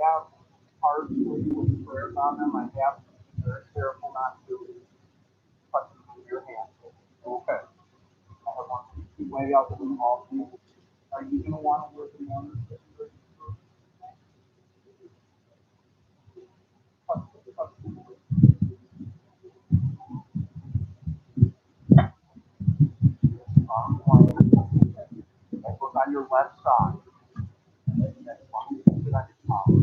have cards with prayers on them. I have to be very careful not to touch them with your hand. Okay. I have one way out of them all. Are you going to want to work in one? That goes on your left side. That's fine. Put it on your collar.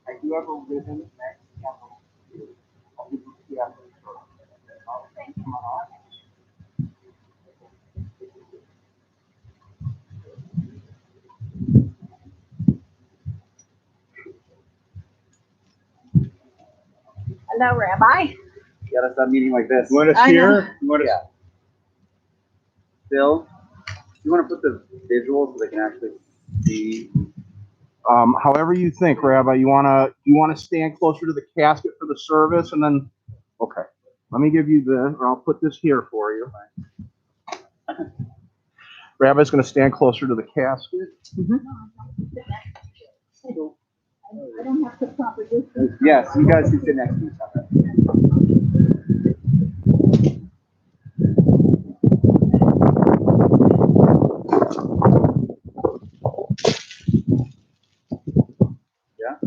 I do have a ribbon next candle. I'll give you the after. Come on. Hello, Rabbi. You gotta stop meeting like this. You want us I know. here? You want us? Yeah. Bill, you want to put the visual so they can actually see? However you think, Rabbi. You wanna stand closer to the casket for the service, and then, okay. Let me give you or I'll put this here for you. Rabbi's gonna stand closer to the casket. I don't have to proper distance. Yes, you guys can sit next to each other. Yeah.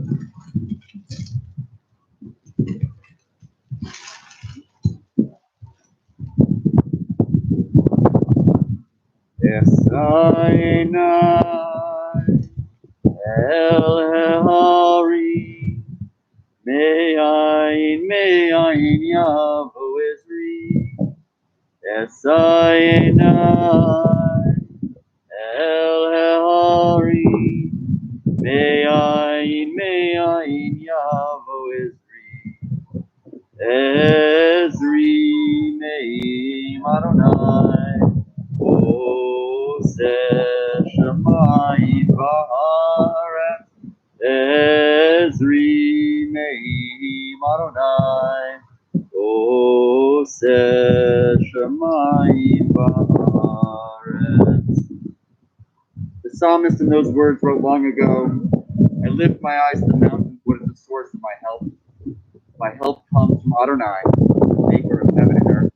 Yes, I know. El Hari. May I Yavo Esri. Sinai, El Hehari, Me'ayin, Yavo Ezri, Me'im Adonai, Oseh Shamayim V'haaretz, Ezri, Me'im Adonai, Oseh Shamayim V'haaretz. The psalmist in those words wrote long ago, I lift my eyes to the mountains, what is the source of my help? My help comes from Adonai, maker of heaven and earth.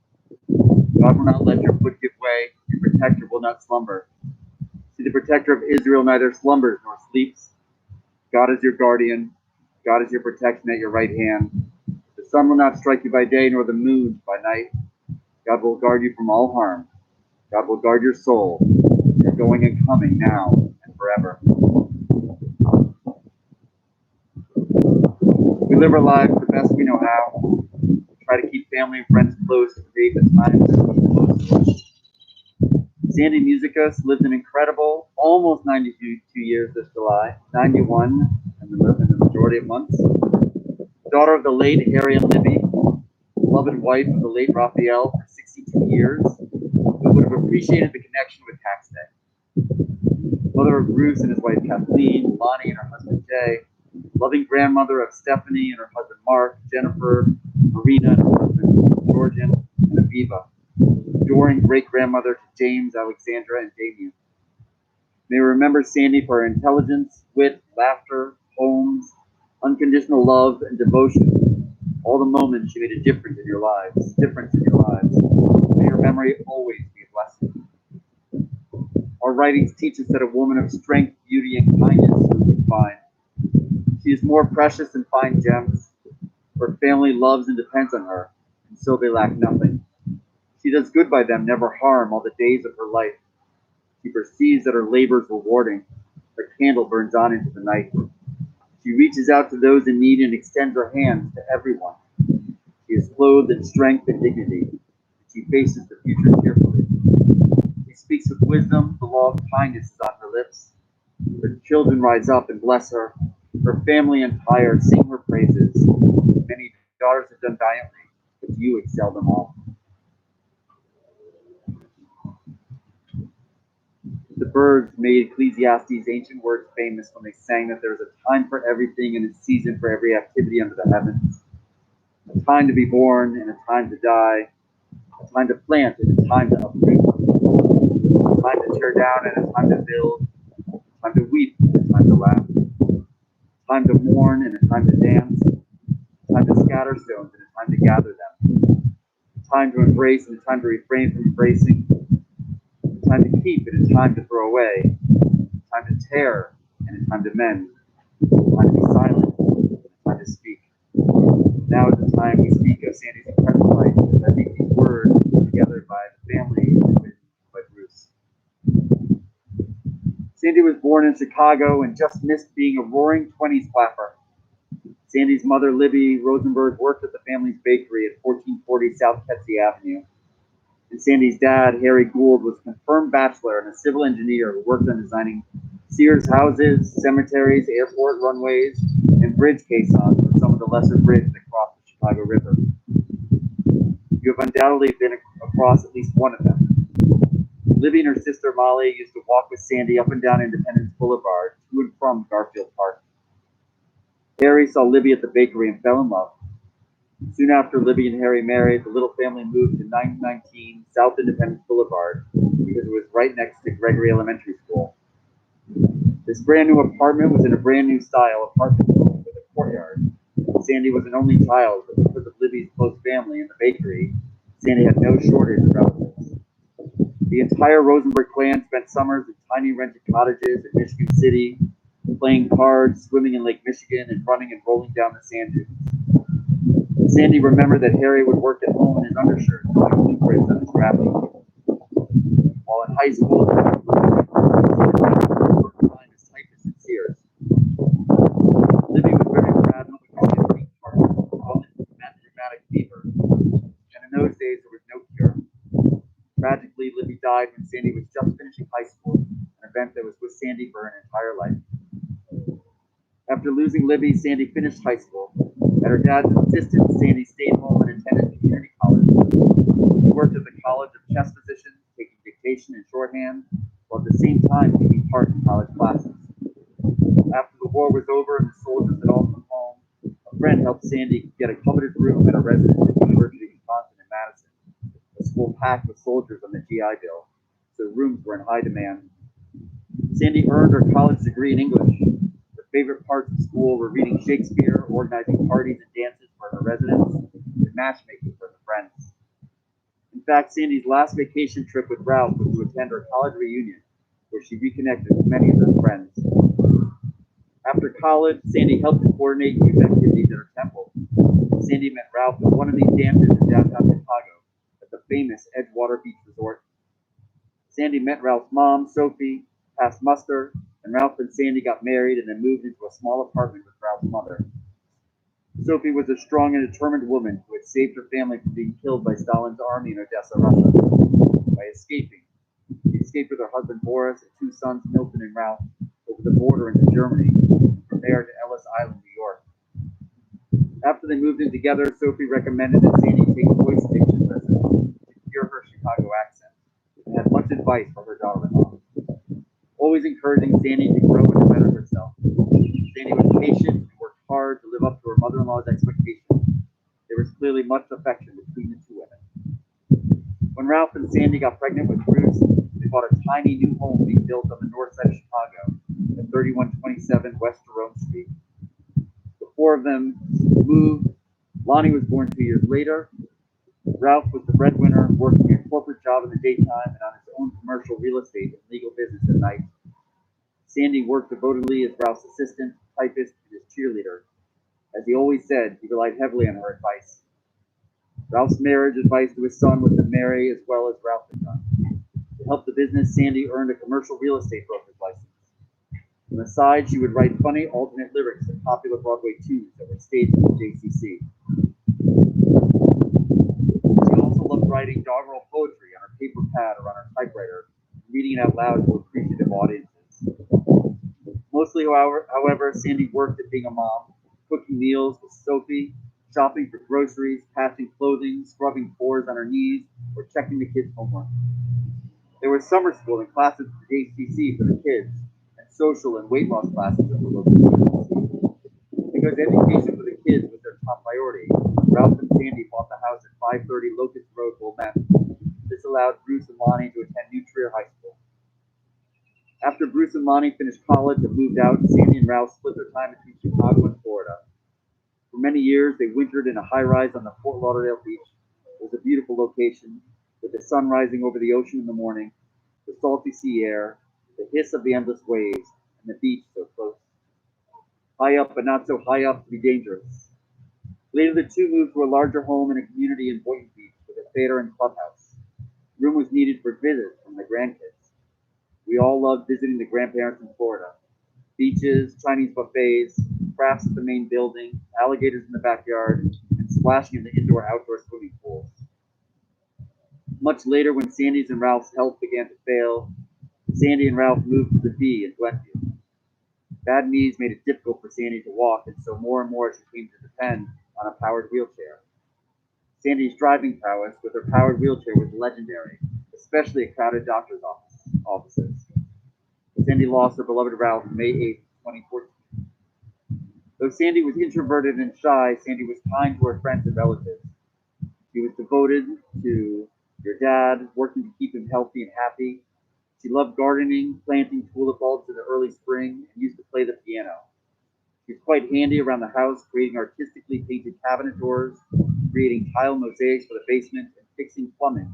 God will not let your foot give way, your protector will not slumber. See, the protector of Israel neither slumbers nor sleeps. God is your guardian, God is your protection at your right hand. The sun will not strike you by day, nor the moon by night. God will guard you from all harm. God will guard your soul, your going and coming now and forever. We live our lives the best we know how. We try to keep family and friends close to create the time to be close to us. Sandy Musicus lived an incredible, almost 92 years this July, 91 in the majority of months. Daughter of the late Harry and Libby, beloved wife of the late Raphael for 62 years, who would have appreciated the connection with Tax Day. Mother of Bruce and his wife Kathleen, Lonnie and her husband Jay, loving grandmother of Stephanie and her husband Mark, Jennifer, Marina and her husband Georgian, and Aviva. Adoring great-grandmother to James, Alexandra, and Damien. May we remember Sandy for her intelligence, wit, laughter, poems, unconditional love, and devotion. All the moments she made a difference in your lives. May her memory always be a blessing. Our writings teach us that a woman of strength, beauty, and kindness is fine. She is more precious than fine gems. Her family loves and depends on her, and so they lack nothing. She does good by them, never harm, all the days of her life. She perceives that her labor is rewarding. Her candle burns on into the night. She reaches out to those in need and extends her hands to everyone. She is clothed in strength and dignity. She faces the future cheerfully. She speaks with wisdom. The law of kindness is on her lips. Her children rise up and bless her. Her family entire sing her praises. Many daughters have done valiantly, but you excel them all. The birds made Ecclesiastes' ancient words famous when they sang that there is a time for everything and a season for every activity under the heavens. A time to be born and a time to die. A time to plant and a time to uproot. A time to tear down and a time to build. A time to weep and a time to laugh. A time to mourn and a time to dance. A time to scatter stones and a time to gather them. A time to embrace and a time to refrain from embracing. A time to keep and a time to throw away. A time to tear and a time to mend. A time to be silent and a time to speak. Now is the time we speak of Sandy's incredible life. I think these words put together by the family and written by Bruce. Sandy was born in Chicago and just missed being a roaring 20s clapper. Sandy's mother, Libby Rosenberg, worked at the family's bakery at 1440 South Kedzie Avenue. And Sandy's dad, Harry Gould, was a confirmed bachelor and a civil engineer who worked on designing Sears houses, cemeteries, airport runways, and bridge caissons for some of the lesser bridges that cross the Chicago River. You have undoubtedly been across at least one of them. Libby and her sister Molly used to walk with Sandy up and down Independence Boulevard to and from Garfield Park. Harry saw Libby at the bakery and fell in love. Soon after Libby and Harry married, the little family moved to 919 South Independence Boulevard because it was right next to Gregory Elementary School. This brand new apartment was in a brand new style apartment building with a courtyard. Sandy was an only child, but because of Libby's close family and the bakery, Sandy had no shortage of relatives. The entire Rosenberg clan spent summers in tiny rented cottages in Michigan City, playing cards, swimming in Lake Michigan, and running and rolling down the sand dunes. Sandy remembered that Harry would work at home in his undershirt, like blueprints on his graphic. While in high school, he worked time as typist at Sears. Libby was very proud of what we called a pink heart, called it rheumatic fever. And in those days, there was no cure. died when Sandy was just finishing high school, an event that was with Sandy for her entire life. After losing Libby, Sandy finished high school. At her dad's insistence, Sandy stayed home and attended community college. She worked at the College of Chess Physicians, taking dictation and shorthand, while at the same time taking part in college classes. After the war was over and the soldiers had all come home, a friend helped Sandy get a coveted room at a residence at the University of Wisconsin in Madison, a school packed with soldiers on the GI Bill, so rooms were in high demand. Sandy earned her college degree in English. Her favorite parts of school were reading Shakespeare, organizing parties and dances for her residents, and matchmaking for her friends. In fact, Sandy's last vacation trip with Ralph was to attend her college reunion, where she reconnected with many of her friends. After college, Sandy helped to coordinate youth activities at her temple. Sandy met Ralph at one of these dances in downtown Chicago, at the famous Edgewater Beach Resort. Sandy met Ralph's mom, Sophie, passed muster, and Ralph and Sandy got married and then moved into a small apartment with Ralph's mother. Sophie was a strong and determined woman who had saved her family from being killed by Stalin's army in Odessa, Russia. By escaping, she escaped with her husband Boris and two sons, Milton and Ralph, over the border into Germany, and from there to Ellis Island, New York. After they moved in together, Sophie recommended that Sandy take voice diction lessons to cure her Chicago accent, and had much advice for her daughter-in-law, always encouraging Sandy to grow and to better herself. Sandy was patient and worked hard to live up to her mother-in-law's expectations. There was clearly much affection between the two women. When Ralph and Sandy got pregnant with Bruce, they bought a tiny new home being built on the north side of Chicago at 3127 West Jerome Street. The four of them moved. Lonnie was born 2 years later. Ralph was the breadwinner, working a corporate job in the daytime and on his own commercial real estate and legal business at night. Sandy worked devotedly as Ralph's assistant, typist, and his cheerleader. As he always said, he relied heavily on her advice. Ralph's marriage advice to his son was to marry as well as Ralph had done. To help the business, Sandy earned a commercial real estate broker's license. On the side, she would write funny alternate lyrics to popular Broadway tunes that were staged at the JCC. She also loved writing doggerel poetry on her paper pad or on her typewriter, reading it out loud to appreciative audiences. Mostly, however, Sandy worked at being a mom, cooking meals with Sophie, shopping for groceries, patching clothing, scrubbing floors on her knees, or checking the kids' homework. There was summer school and classes at the JCC for the kids, and social and weight loss classes at the local university. Because education for the kids was their top priority, Ralph and Sandy bought the house at 530 Locust Road, Wilmette. This allowed Bruce and Lonnie to attend New Trier High School. After Bruce and Lonnie finished college and moved out, Sandy and Ralph split their time between Chicago and Florida. For many years, they wintered in a high-rise on the Fort Lauderdale beach. It was a beautiful location, with the sun rising over the ocean in the morning, the salty sea air, the hiss of the endless waves, and the beach so close. High up, but not so high up to be dangerous. Later, the two moved to a larger home in a community in Boynton Beach with a theater and clubhouse. Room was needed for visits from the grandkids. We all loved visiting the grandparents in Florida. Beaches, Chinese buffets, crafts at the main building, alligators in the backyard, and splashing in the indoor-outdoor swimming pools. Much later, when Sandy's and Ralph's health began to fail, Sandy and Ralph moved to the V in Glenview. Bad knees made it difficult for Sandy to walk, and so more and more she came to depend on a powered wheelchair. Sandy's driving prowess with her powered wheelchair was legendary, especially at crowded doctor's offices. Sandy lost her beloved Ralph May 8, 2014. Though Sandy was introverted and shy, Sandy was kind to her friends and relatives. She was devoted to your dad, working to keep him healthy and happy. She loved gardening, planting tulip bulbs in the early spring, and used to play the piano. She was quite handy around the house, creating artistically painted cabinet doors, creating tile mosaics for the basement, and fixing plumbing,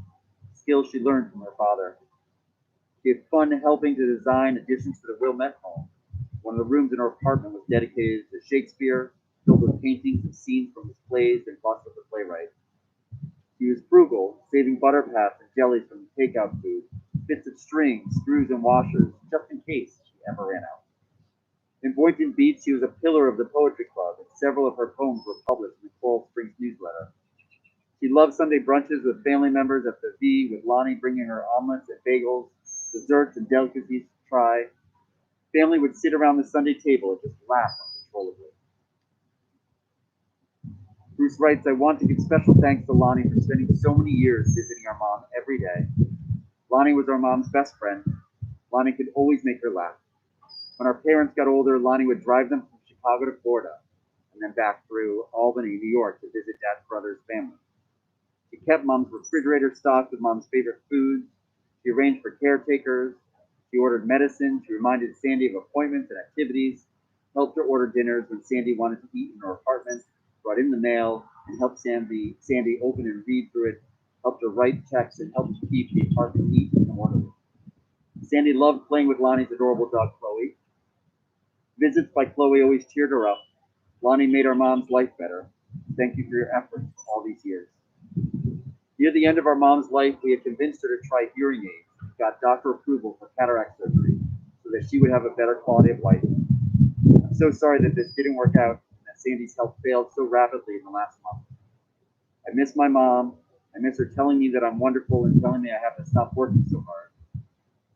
skills she learned from her father. She had fun helping to design additions to the Wilmette home. One of the rooms in her apartment was dedicated to Shakespeare, filled with paintings and scenes from his plays and busts of the playwright. She was frugal, saving butter pats and jellies from the takeout food, bits of string, screws, and washers, just in case she ever ran out. In Boynton Beach, she was a pillar of the poetry club, and several of her poems were published in the Coral Springs newsletter. She loved Sunday brunches with family members at the V, with Lonnie bringing her omelets and bagels, desserts and delicacies to try. Family would sit around the Sunday table and just laugh uncontrollably. Bruce writes, I want to give special thanks to Lonnie for spending so many years visiting our mom every day. Lonnie was our mom's best friend. Lonnie could always make her laugh. When our parents got older, Lonnie would drive them from Chicago to Florida and then back through Albany, New York to visit Dad's brother's family. She kept Mom's refrigerator stocked with Mom's favorite foods. She arranged for caretakers. She ordered medicine. She reminded Sandy of appointments and activities. Helped her order dinners when Sandy wanted to eat in her apartment. Brought in the mail and helped Sandy open and read through it. Helped her write checks and helped keep the apartment neat and orderly. Sandy loved playing with Lonnie's adorable dog, Chloe. Visits by Chloe always cheered her up. Lonnie made our mom's life better. Thank you for your efforts all these years. Near the end of our mom's life, we had convinced her to try hearing aids, got doctor approval for cataract surgery so that she would have a better quality of life. I'm so sorry that this didn't work out and that Sandy's health failed so rapidly in the last month. I miss my mom. I miss her telling me that I'm wonderful and telling me I have to stop working so hard.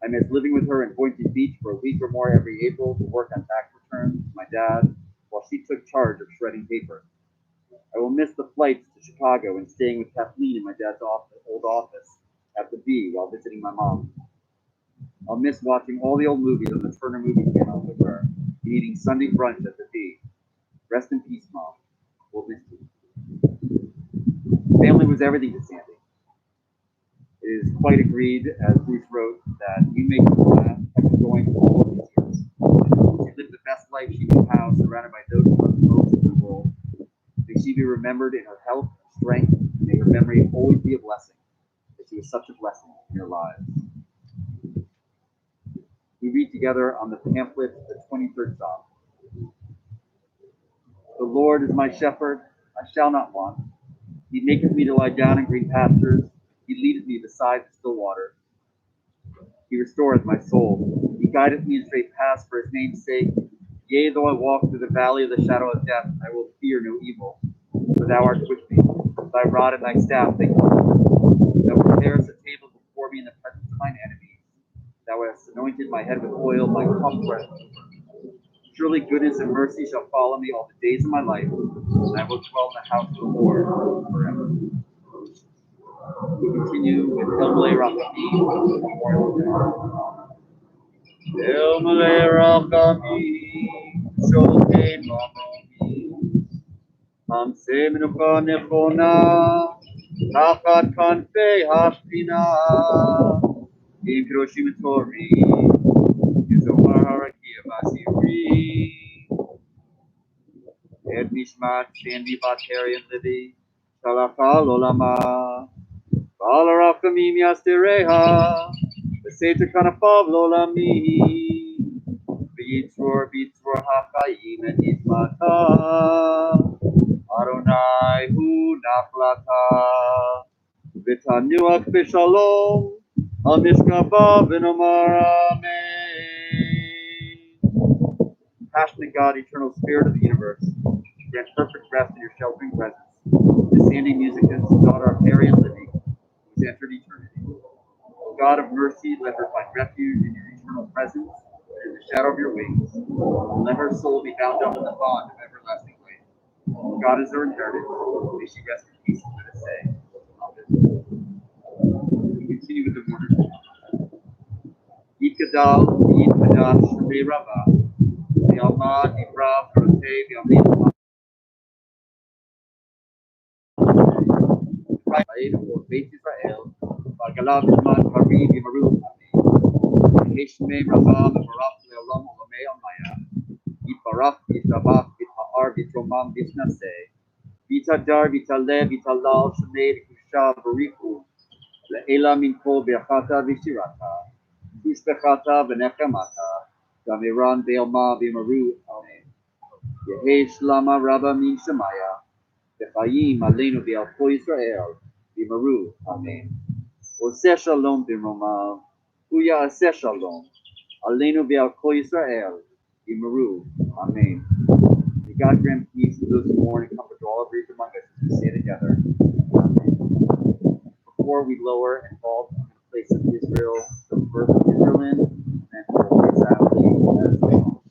I miss living with her in Boynton Beach for a week or more every April to work on tax returns with my dad while she took charge of shredding paper. I will miss the flights to Chicago and staying with Kathleen in my dad's old office at the V while visiting my mom. I'll miss watching all the old movies on the Turner Movie Channel with her and eating Sunday brunch at the V. Rest in peace, Mom. We'll miss you. Family was everything to Sandy. It is quite agreed, as Bruce wrote, that you make her laugh kept going for all of these years. She lived the best life she knew how, surrounded by those who loved most in the world. May she be remembered in her health and strength, and may her memory always be a blessing, that she was such a blessing in your lives. We read together on the pamphlet the 23rd Psalm. The Lord is my shepherd, I shall not want. He maketh me to lie down in green pastures. He leadeth me beside the still waters. He restoreth my soul. He guideth me in straight paths for his name's sake. Yea, though I walk through the valley of the shadow of death, I will fear no evil, for thou art with me. Thy rod and thy staff, they comfort me. Thou preparest a table before me in the presence of mine enemies. Thou hast anointed my head with oil, my cup runneth over. Surely goodness and mercy shall follow me all the days of my life, and I will dwell in the house of the Lord forever. We continue with El Malay Rakami, Memorial Day. El Malay Rakami, Shote Mamomi, Hamse Minuka Nefona, Takat Kanfe Hashpina, Im Hiroshimatori, Yuzomara Kiyabasiri, Ed Mishmat, Sandy Batarian Libby, Shalakal Olama. Balarakami Miastereha, the Satan Kanafav Lolami, Bitzor Hakaim and Ismata, Adonai Hu Naflata, Vitanuak Bishalom, Al Mishkaba Vinomar Amen. Passionate God, eternal spirit of the universe, grant perfect rest in your sheltering presence. The Sandy Musicus, daughter of Harry and Libby, who's entered eternity. O God of mercy, let her find refuge in your eternal presence and in the shadow of your wings. And let her soul be bound up in the bond of everlasting life. God is her inheritance. May she rest in peace, let us say. Amen. We continue with the morning. Yikadal, Yikadash, Shemei Rava, Yalma, Ibra, Prote, Yalma. For Beit Israel, Bagalav Isman Hari Bimaru Ami, Heshme Rabam Baraf Leolam Olame Amaya, Ibaraf Itabaf Itahar Vitromam Visnase, Vitadar Vitale Vitalal Shemei Kusha Bariku, Leela Minko Berchata Vishirata, Tushbechata Venechamata, Gamiran Beelma Bimaru Amen. Yehesh Lama Rabba Min Shemaya. B'chayim aleinu v'al kol Yisrael v'maru. Amen. Oseh shalom b'romav, hu ya'aseh shalom aleinu v'al kol Yisrael v'maru. Amen. May God grant peace to those who mourn and comfort all of us among us as we say together. Amen. before we lower and vault, I'm going to play some Israel, some birth of Israel in, and then we'll play Saturday as well.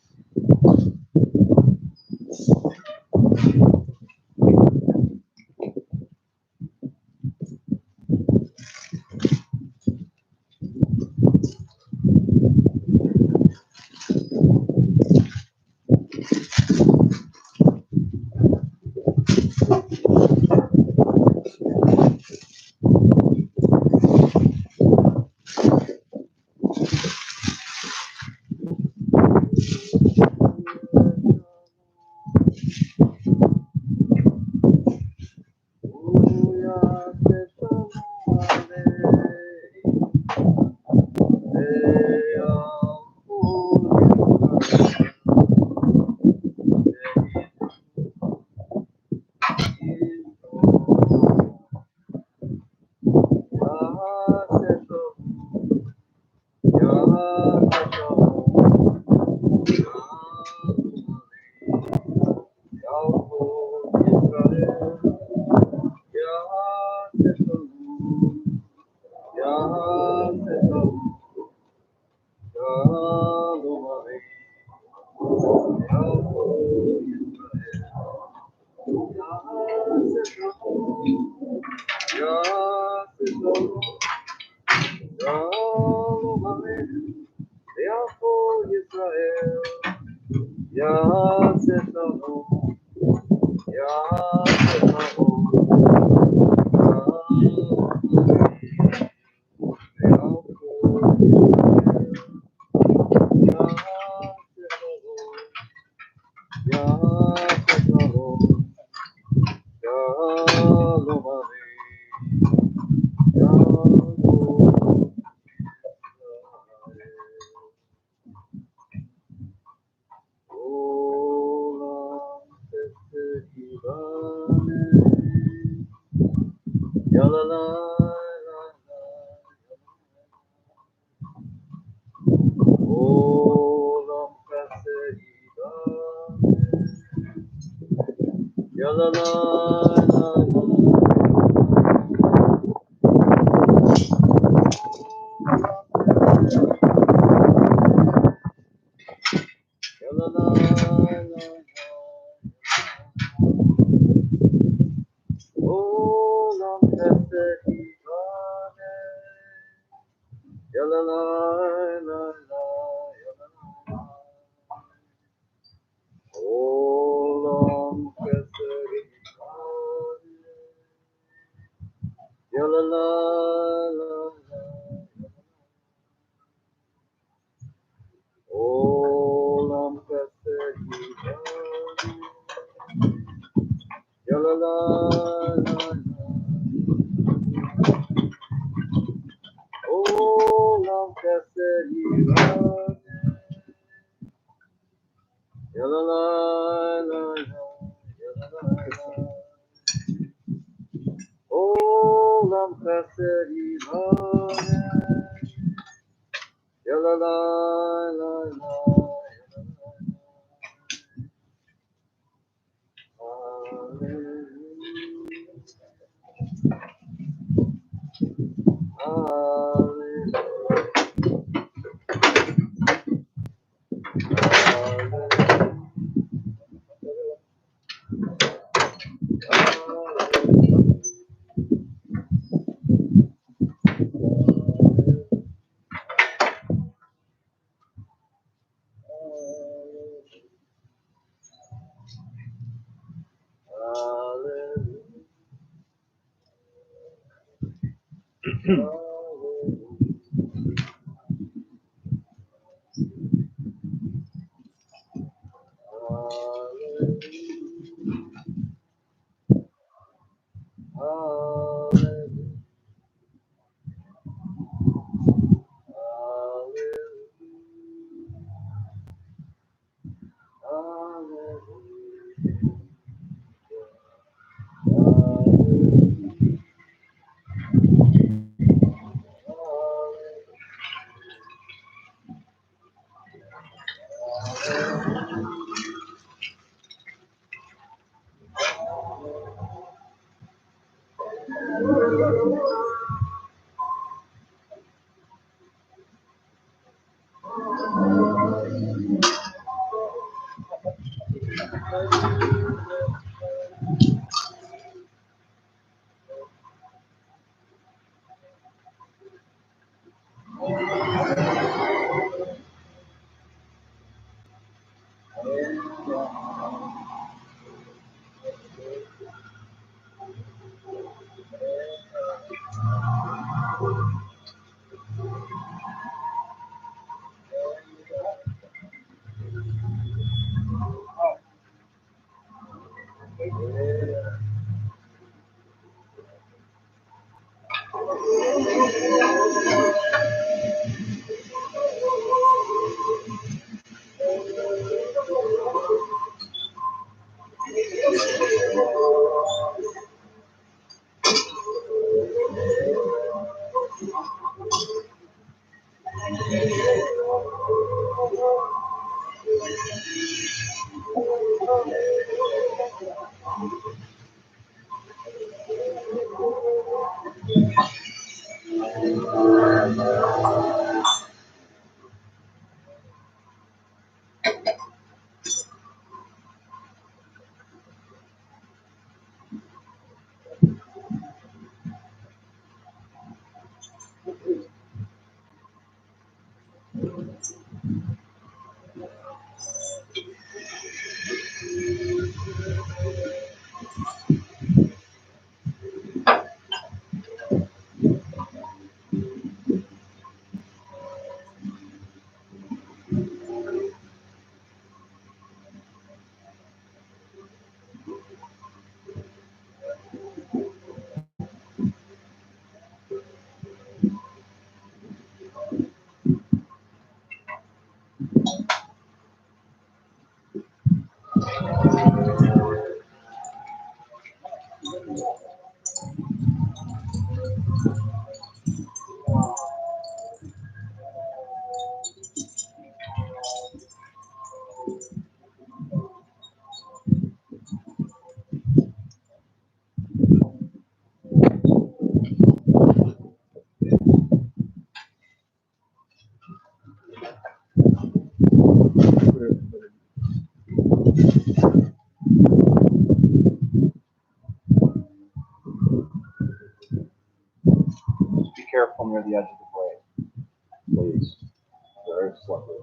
Be careful near the edge of the blade, please. Very slippery.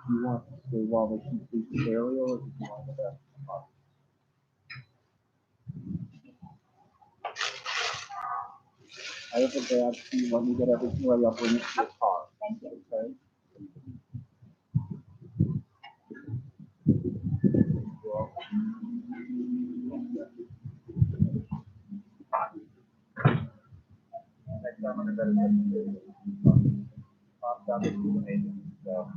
Do you want to stay while they complete the burial, or do you want to go back to the park? I have a bag fee. Let me get everything ready. I'll bring it to your car. Thank you. Okay? Well, next time I'm gonna get it. Mom's down there doing amazing. So.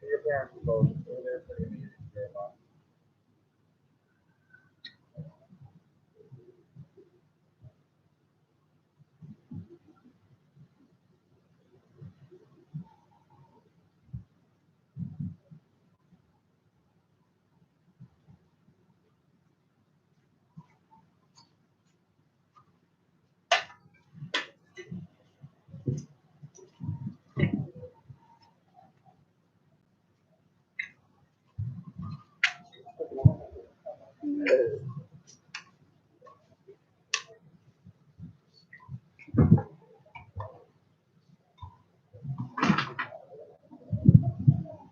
Your parents will both. They're pretty amazing.